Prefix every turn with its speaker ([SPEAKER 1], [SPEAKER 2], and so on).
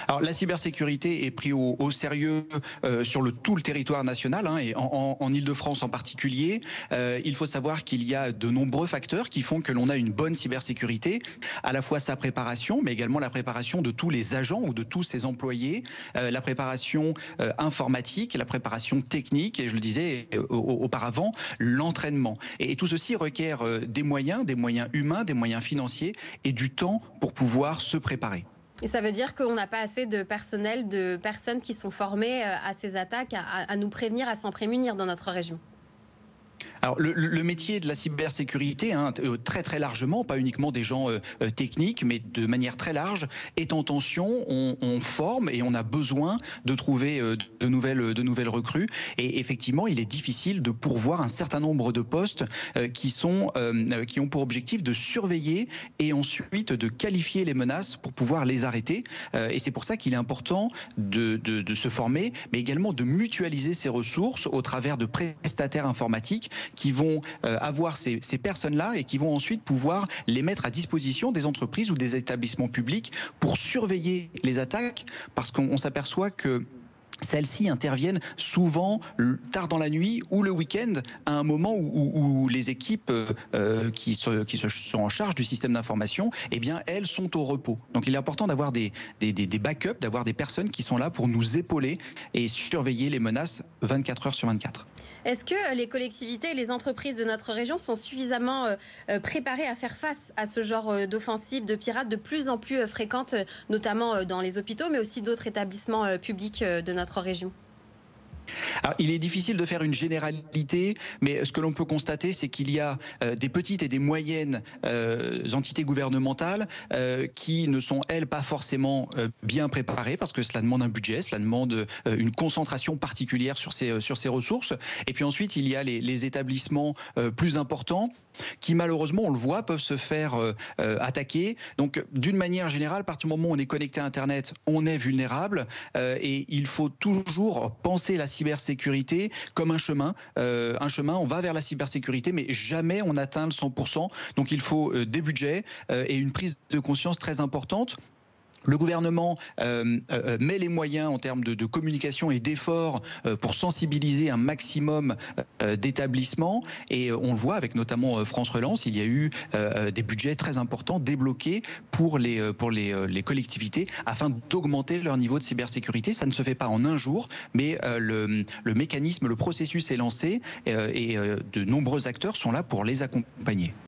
[SPEAKER 1] Alors la cybersécurité est prise au sérieux sur tout le territoire national, et en Île-de-France en particulier. Il faut savoir qu'il y a de nombreux facteurs qui font que l'on a une bonne cybersécurité, à la fois sa préparation, mais également la préparation de tous les agents ou de tous ses employés, la préparation informatique, la préparation technique, et je le disais auparavant, l'entraînement. Et tout ceci requiert des moyens humains, des moyens financiers et du temps pour pouvoir se préparer.
[SPEAKER 2] Et ça veut dire qu'on n'a pas assez de personnel, de personnes qui sont formées à ces attaques, à nous prévenir, à s'en prémunir dans notre région?
[SPEAKER 1] Alors le métier de la cybersécurité, très très largement, pas uniquement des gens techniques, mais de manière très large, est en tension. On forme et on a besoin de trouver de nouvelles recrues. Et effectivement, il est difficile de pourvoir un certain nombre de postes qui ont pour objectif de surveiller et ensuite de qualifier les menaces pour pouvoir les arrêter. Et c'est pour ça qu'il est important de se former, mais également de mutualiser ses ressources au travers de prestataires informatiques qui vont avoir ces personnes-là et qui vont ensuite pouvoir les mettre à disposition des entreprises ou des établissements publics pour surveiller les attaques, parce qu'on s'aperçoit que celles-ci interviennent souvent tard dans la nuit ou le week-end, à un moment où les équipes qui sont en charge du système d'information, eh bien, elles sont au repos. Donc il est important d'avoir des backups, d'avoir des personnes qui sont là pour nous épauler et surveiller les menaces 24 heures sur 24.
[SPEAKER 2] Est-ce que les collectivités et les entreprises de notre région sont suffisamment préparées à faire face à ce genre d'offensives, de pirates de plus en plus fréquentes, notamment dans les hôpitaux, mais aussi d'autres établissements publics de notre région?
[SPEAKER 1] Alors, il est difficile de faire une généralité, mais ce que l'on peut constater, c'est qu'il y a des petites et des moyennes entités gouvernementales qui ne sont, elles, pas forcément bien préparées, parce que cela demande un budget, cela demande une concentration particulière sur ces ressources. Et puis ensuite, il y a les établissements plus importants qui, malheureusement, on le voit, peuvent se faire attaquer. Donc, d'une manière générale, à partir du moment où on est connecté à Internet, on est vulnérable et il faut toujours penser la cybersécurité comme un chemin. On va vers la cybersécurité, mais jamais on atteint le 100%. Donc, il faut des budgets et une prise de conscience très importante. Le gouvernement met les moyens en termes de communication et d'efforts pour sensibiliser un maximum d'établissements, et on le voit avec notamment France Relance, il y a eu des budgets très importants débloqués pour les collectivités afin d'augmenter leur niveau de cybersécurité. Ça ne se fait pas en un jour, mais le mécanisme, le processus est lancé et de nombreux acteurs sont là pour les accompagner.